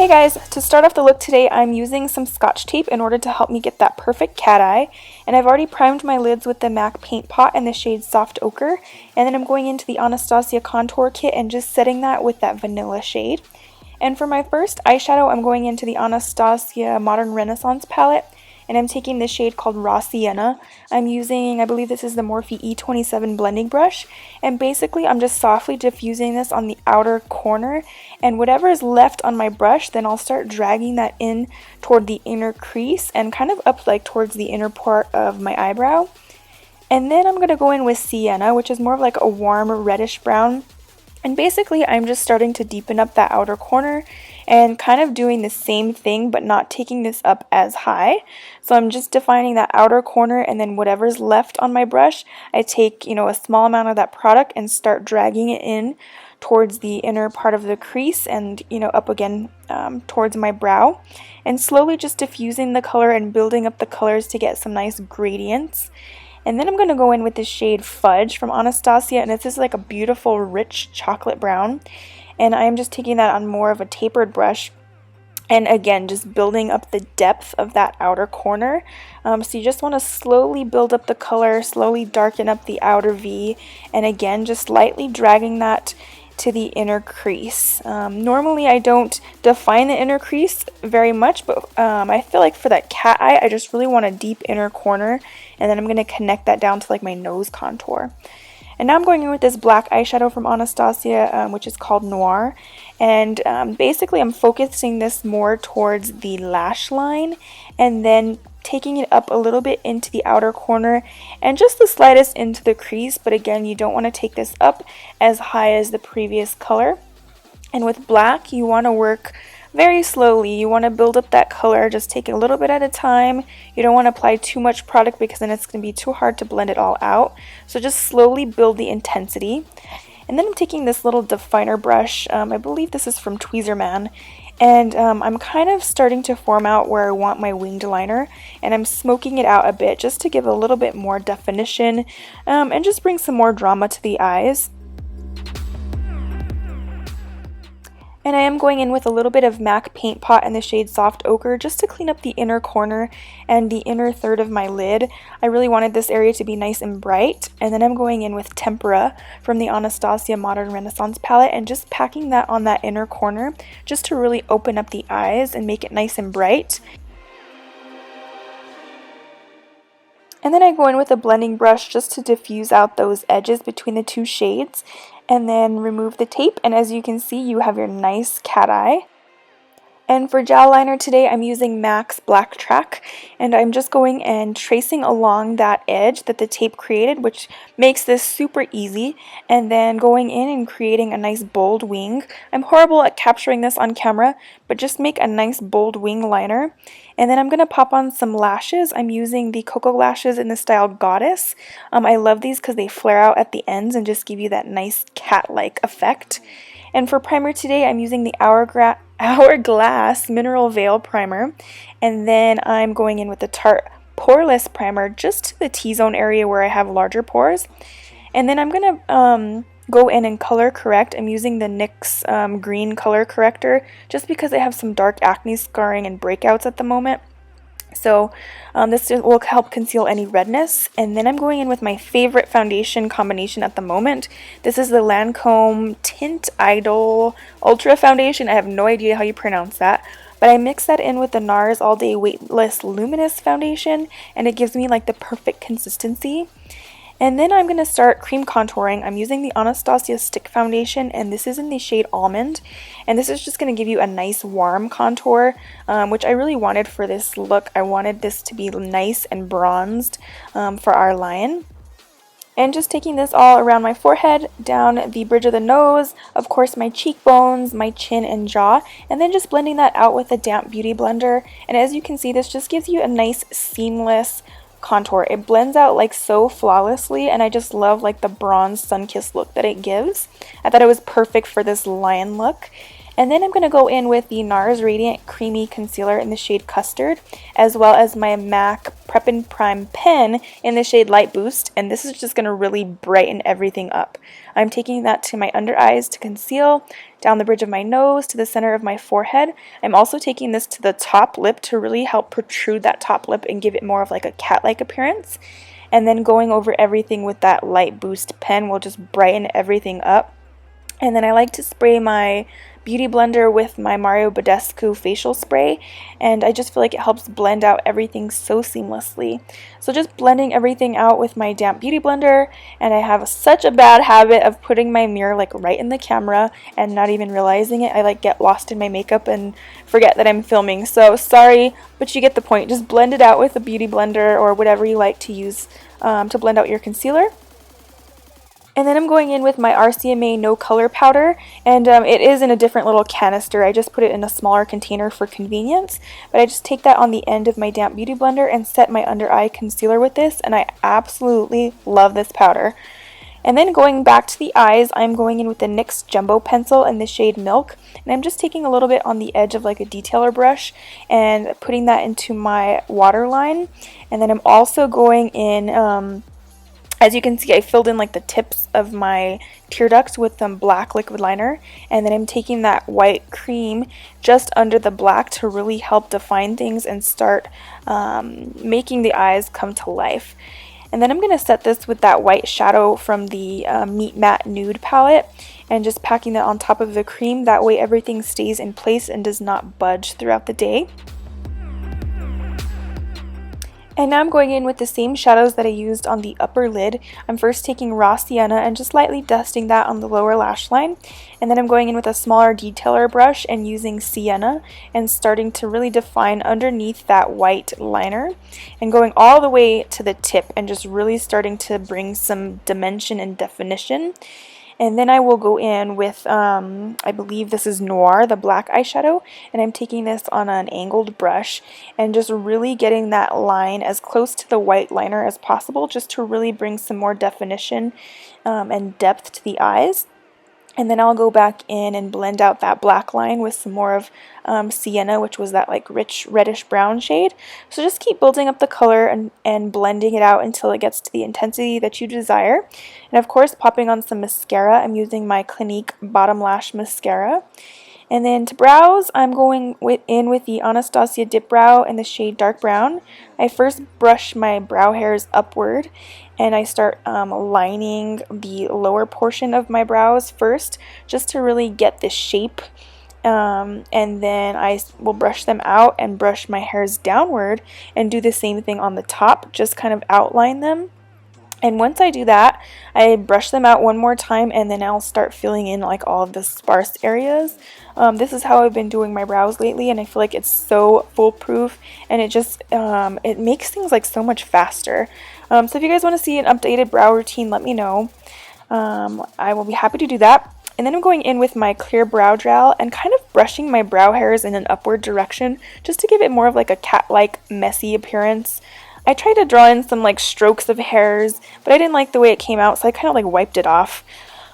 Hey guys, to start off the look today, I'm using some Scotch tape in order to help me get that perfect cat eye. And I've already primed my lids with the MAC Paint Pot in the shade Soft Ochre. And then I'm going into the Anastasia Contour Kit and just setting that with that vanilla shade. And for my first eyeshadow, I'm going into the Anastasia Modern Renaissance palette. And I'm taking this shade called Raw Sienna. I'm using, I believe this is the Morphe E27 blending brush. And basically I'm just softly diffusing this on the outer corner. And whatever is left on my brush, then I'll start dragging that in toward the inner crease and kind of up like towards the inner part of my eyebrow. And then I'm going to go in with Sienna, which is more of like a warm reddish brown. And basically I'm just starting to deepen up that outer corner and kind of doing the same thing but not taking this up as high. So I'm just defining that outer corner, and then whatever's left on my brush, I take, a small amount of that product and start dragging it in towards the inner part of the crease and, up again towards my brow. And slowly just diffusing the color and building up the colors to get some nice gradients. And then I'm going to go in with this shade Fudge from Anastasia, and it's just like a beautiful rich chocolate brown. And I'm just taking that on more of a tapered brush. And again, just building up the depth of that outer corner. So you just want to slowly build up the color, slowly darken up the outer V. And again, just lightly dragging that to the inner crease. Normally I don't define the inner crease very much, but I feel like for that cat eye, I just really want a deep inner corner, and then I'm going to connect that down to like my nose contour. And now I'm going in with this black eyeshadow from Anastasia, which is called Noir. And basically I'm focusing this more towards the lash line and then taking it up a little bit into the outer corner and just the slightest into the crease. But again, you don't want to take this up as high as the previous color. And with black, you want to work very slowly. You want to build up that color, just take it a little bit at a time. You don't want to apply too much product because then it's going to be too hard to blend it all out. So just slowly build the intensity. And then I'm taking this little definer brush, I believe this is from Tweezerman, and I'm kind of starting to form out where I want my winged liner, and I'm smoking it out a bit just to give a little bit more definition and just bring some more drama to the eyes. And I am going in with a little bit of MAC Paint Pot in the shade Soft Ochre just to clean up the inner corner and the inner third of my lid. I really wanted this area to be nice and bright. And then I'm going in with Tempera from the Anastasia Modern Renaissance palette and just packing that on that inner corner just to really open up the eyes and make it nice and bright. And then I go in with a blending brush just to diffuse out those edges between the two shades. And then remove the tape, and as you can see, you have your nice cat eye. And for gel liner today, I'm using MAC's Black Track, and I'm just going and tracing along that edge that the tape created, which makes this super easy, and then going in and creating a nice bold wing. I'm horrible at capturing this on camera, but just make a nice bold wing liner. And then I'm going to pop on some lashes. I'm using the Cocoa lashes in the style Goddess. I love these because they flare out at the ends and just give you that nice cat-like effect. And for primer today, I'm using the Hourglass Mineral Veil Primer. And then I'm going in with the Tarte Poreless Primer just to the T-zone area where I have larger pores. And then I'm going to go in and color correct. I'm using the NYX green color corrector just because I have some dark acne scarring and breakouts at the moment. So this will help conceal any redness. And then I'm going in with my favorite foundation combination at the moment. This is the Lancome Tint Idol Ultra Foundation. I have no idea how you pronounce that. But I mix that in with the NARS All Day Weightless Luminous Foundation, and it gives me like the perfect consistency. And then I'm going to start cream contouring. I'm using the Anastasia Stick Foundation, and this is in the shade Almond. And this is just going to give you a nice warm contour, which I really wanted for this look. I wanted this to be nice and bronzed for our lion. And just taking this all around my forehead, down the bridge of the nose, of course my cheekbones, my chin and jaw, and then just blending that out with a damp beauty blender. And as you can see, this just gives you a nice seamless contour. It blends out like so flawlessly, and I just love like the bronze sun-kissed look that it gives. I thought it was perfect for this lion look. And then I'm going to go in with the NARS Radiant Creamy Concealer in the shade Custard, as well as my MAC Prep and Prime pen in the shade Light Boost, and this is just going to really brighten everything up. I'm taking that to my under eyes to conceal, down the bridge of my nose, to the center of my forehead. I'm also taking this to the top lip to really help protrude that top lip and give it more of like a cat-like appearance. And then going over everything with that Light Boost pen will just brighten everything up. And then I like to spray my Beauty Blender with my Mario Badescu facial spray, and I just feel like it helps blend out everything so seamlessly. So just blending everything out with my damp Beauty Blender, and I have such a bad habit of putting my mirror like right in the camera and not even realizing it. I like get lost in my makeup and forget that I'm filming, so sorry, but you get the point. Just blend it out with a Beauty Blender or whatever you like to use to blend out your concealer. And then I'm going in with my RCMA No Color Powder, and it is in a different little canister. I just put it in a smaller container for convenience, but I just take that on the end of my damp Beauty Blender and set my under eye concealer with this, and I absolutely love this powder. And then going back to the eyes, I'm going in with the NYX Jumbo Pencil in the shade Milk, and I'm just taking a little bit on the edge of like a detailer brush and putting that into my waterline. And then I'm also going in, as you can see, I filled in like the tips of my tear ducts with some black liquid liner, and then I'm taking that white cream just under the black to really help define things and start making the eyes come to life. And then I'm going to set this with that white shadow from the Meet Matte Nude palette and just packing that on top of the cream. That way everything stays in place and does not budge throughout the day. And now I'm going in with the same shadows that I used on the upper lid. I'm first taking raw sienna and just lightly dusting that on the lower lash line. And then I'm going in with a smaller detailer brush and using sienna and starting to really define underneath that white liner. And going all the way to the tip and just really starting to bring some dimension and definition. And then I will go in with, I believe this is Noir, the black eyeshadow, and I'm taking this on an angled brush and just really getting that line as close to the white liner as possible, just to really bring some more definition and depth to the eyes. And then I'll go back in and blend out that black line with some more of sienna, which was that like rich reddish brown shade. So just keep building up the color and blending it out until it gets to the intensity that you desire. And of course, popping on some mascara. I'm using my Clinique Bottom Lash Mascara. And then to brows, I'm going in with the Anastasia Dip Brow in the shade Dark Brown. I first brush my brow hairs upward and I start lining the lower portion of my brows first just to really get the shape. And then I will brush them out and brush my hairs downward and do the same thing on the top, just kind of outline them. And once I do that, I brush them out one more time and then I'll start filling in like all of the sparse areas. This is how I've been doing my brows lately, and I feel like it's so foolproof and it just it makes things like so much faster. So if you guys want to see an updated brow routine, let me know. I will be happy to do that. And then I'm going in with my clear brow gel and kind of brushing my brow hairs in an upward direction just to give it more of like a cat-like messy appearance. I tried to draw in some like strokes of hairs, but I didn't like the way it came out, so I kind of like wiped it off.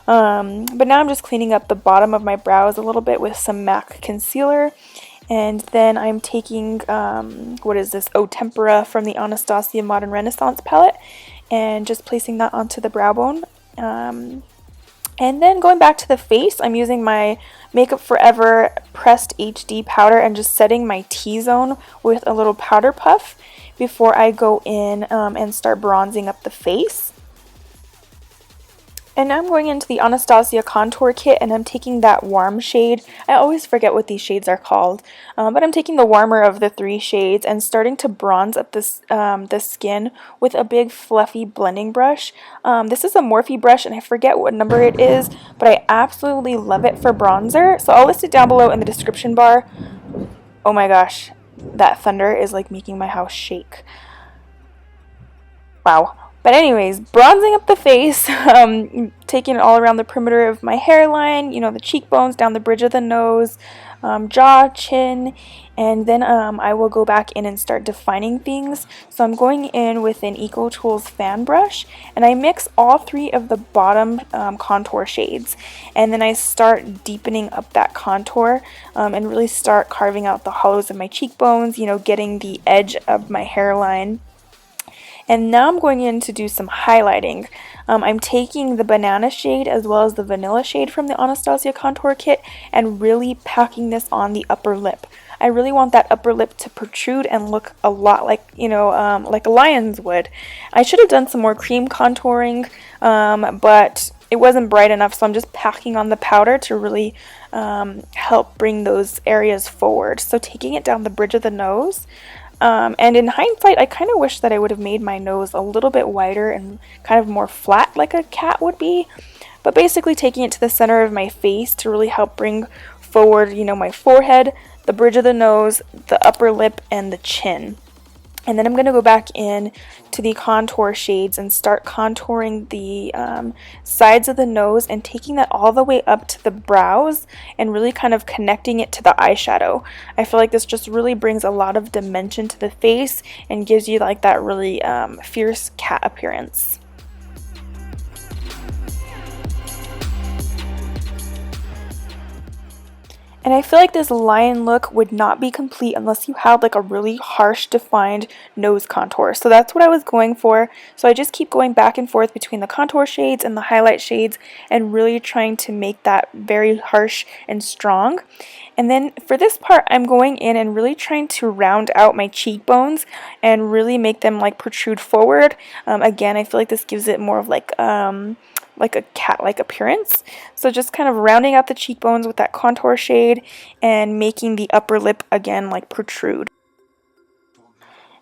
But now I'm just cleaning up the bottom of my brows a little bit with some MAC concealer. And then I'm taking, what is this? Oh, Tempera from the Anastasia Modern Renaissance palette and just placing that onto the brow bone. And then going back to the face, I'm using my Makeup Forever Pressed HD powder and just setting my T-zone with a little powder puff before I go in and start bronzing up the face. And now I'm going into the Anastasia contour kit and I'm taking that warm shade. I always forget what these shades are called, but I'm taking the warmer of the three shades and starting to bronze up this the skin with a big fluffy blending brush. This is a Morphe brush and I forget what number it is, but I absolutely love it for bronzer. So I'll list it down below in the description bar. Oh my gosh, that thunder is like making my house shake. Wow. But anyways, bronzing up the face, taking it all around the perimeter of my hairline, you know, the cheekbones, down the bridge of the nose, jaw, chin, and then I will go back in and start defining things. So I'm going in with an Eco Tools fan brush, and I mix all three of the bottom contour shades, and then I start deepening up that contour and really start carving out the hollows of my cheekbones, you know, getting the edge of my hairline. And now I'm going in to do some highlighting. I'm taking the banana shade as well as the vanilla shade from the Anastasia contour kit and really packing this on the upper lip. I really want that upper lip to protrude and look a lot like, you know, like a lion's would. I should have done some more cream contouring, but it wasn't bright enough, so I'm just packing on the powder to really help bring those areas forward. So taking it down the bridge of the nose. And in hindsight, I kind of wish that I would have made my nose a little bit wider and kind of more flat like a cat would be. But basically taking it to the center of my face to really help bring forward, you know, my forehead, the bridge of the nose, the upper lip, and the chin. And then I'm going to go back in to the contour shades and start contouring the sides of the nose and taking that all the way up to the brows and really kind of connecting it to the eyeshadow. I feel like this just really brings a lot of dimension to the face and gives you like that really fierce cat appearance. And I feel like this lion look would not be complete unless you had like a really harsh defined nose contour. So that's what I was going for. So I just keep going back and forth between the contour shades and the highlight shades and really trying to make that very harsh and strong. And then for this part, I'm going in and really trying to round out my cheekbones and really make them like protrude forward. Again, I feel like this gives it more of like a cat-like appearance. So just kind of rounding out the cheekbones with that contour shade and making the upper lip again like protrude.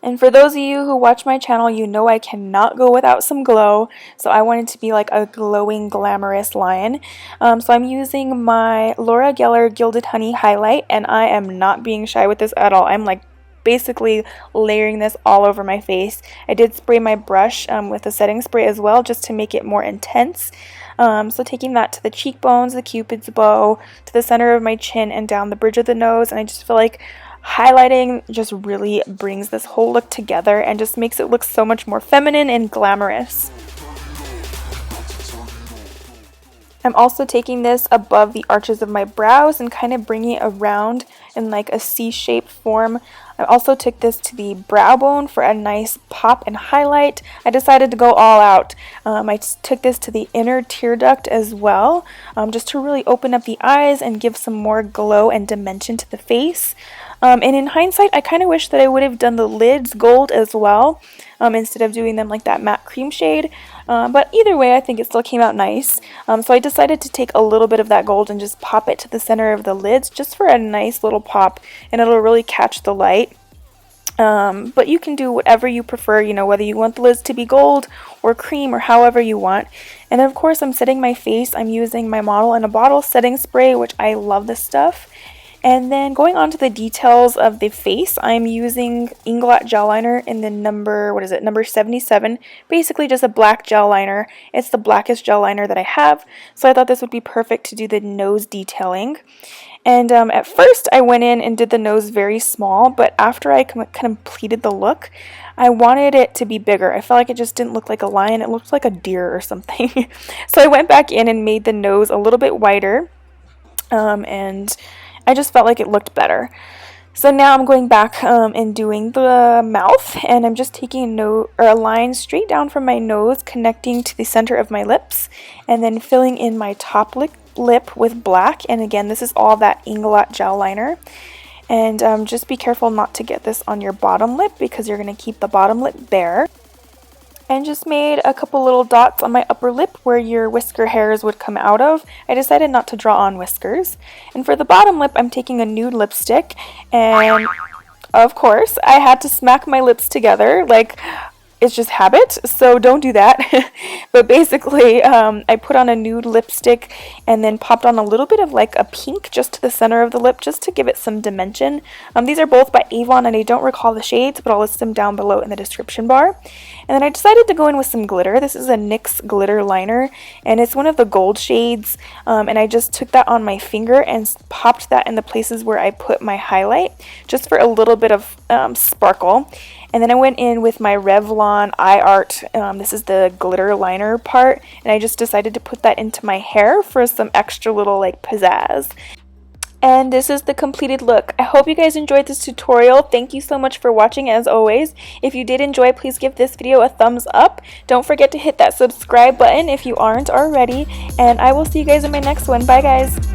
And for those of you who watch my channel, you know I cannot go without some glow. So I wanted to be like a glowing, glamorous lion. So I'm using my Laura Geller Gilded Honey highlight, and I am not being shy with this at all. I'm like basically layering this all over my face. I did spray my brush with a setting spray as well just to make it more intense. So taking that to the cheekbones, the cupid's bow, to the center of my chin and down the bridge of the nose, and I just feel like highlighting just really brings this whole look together and just makes it look so much more feminine and glamorous. I'm also taking this above the arches of my brows and kind of bringing it around in like a C-shaped form. I also took this to the brow bone for a nice pop and highlight. I decided to go all out. I took this to the inner tear duct as well, just to really open up the eyes and give some more glow and dimension to the face. And in hindsight, I kind of wish that I would have done the lids gold as well, instead of doing them like that matte cream shade. But either way, I think it still came out nice. So I decided to take a little bit of that gold and just pop it to the center of the lids just for a nice little pop, and it'll really catch the light. But you can do whatever you prefer, you know, whether you want the lids to be gold or cream or however you want. And then of course I'm setting my face. I'm using my Model in a Bottle setting spray, which I love this stuff. And then going on to the details of the face, I'm using Inglot Gel Liner in the number 77. Basically just a black gel liner. It's the blackest gel liner that I have, so I thought this would be perfect to do the nose detailing. And at first I went in and did the nose very small, but after I completed the look, I wanted it to be bigger. I felt like it just didn't look like a lion, it looked like a deer or something. So I went back in and made the nose a little bit wider, and I just felt like it looked better. So now I'm going back and doing the mouth, and I'm just taking a line straight down from my nose, connecting to the center of my lips, and then filling in my top lip with black. And again, this is all that Inglot Gel Liner. And just be careful not to get this on your bottom lip because you're going to keep the bottom lip bare. And just made a couple little dots on my upper lip where your whisker hairs would come out of. I decided not to draw on whiskers. And for the bottom lip, I'm taking a nude lipstick, and of course I had to smack my lips together. Like, it's just habit, so don't do that. But basically, I put on a nude lipstick and then popped on a little bit of like a pink just to the center of the lip just to give it some dimension. These are both by Avon and I don't recall the shades, but I'll list them down below in the description bar. And then I decided to go in with some glitter. This is a NYX glitter liner and it's one of the gold shades, and I just took that on my finger and popped that in the places where I put my highlight just for a little bit of sparkle. And then I went in with my Revlon Eye Art, this is the glitter liner part, and I just decided to put that into my hair for some extra little like pizzazz. And this is the completed look. I hope you guys enjoyed this tutorial. Thank you so much for watching as always. If you did enjoy, please give this video a thumbs up. Don't forget to hit that subscribe button if you aren't already. And I will see you guys in my next one. Bye guys!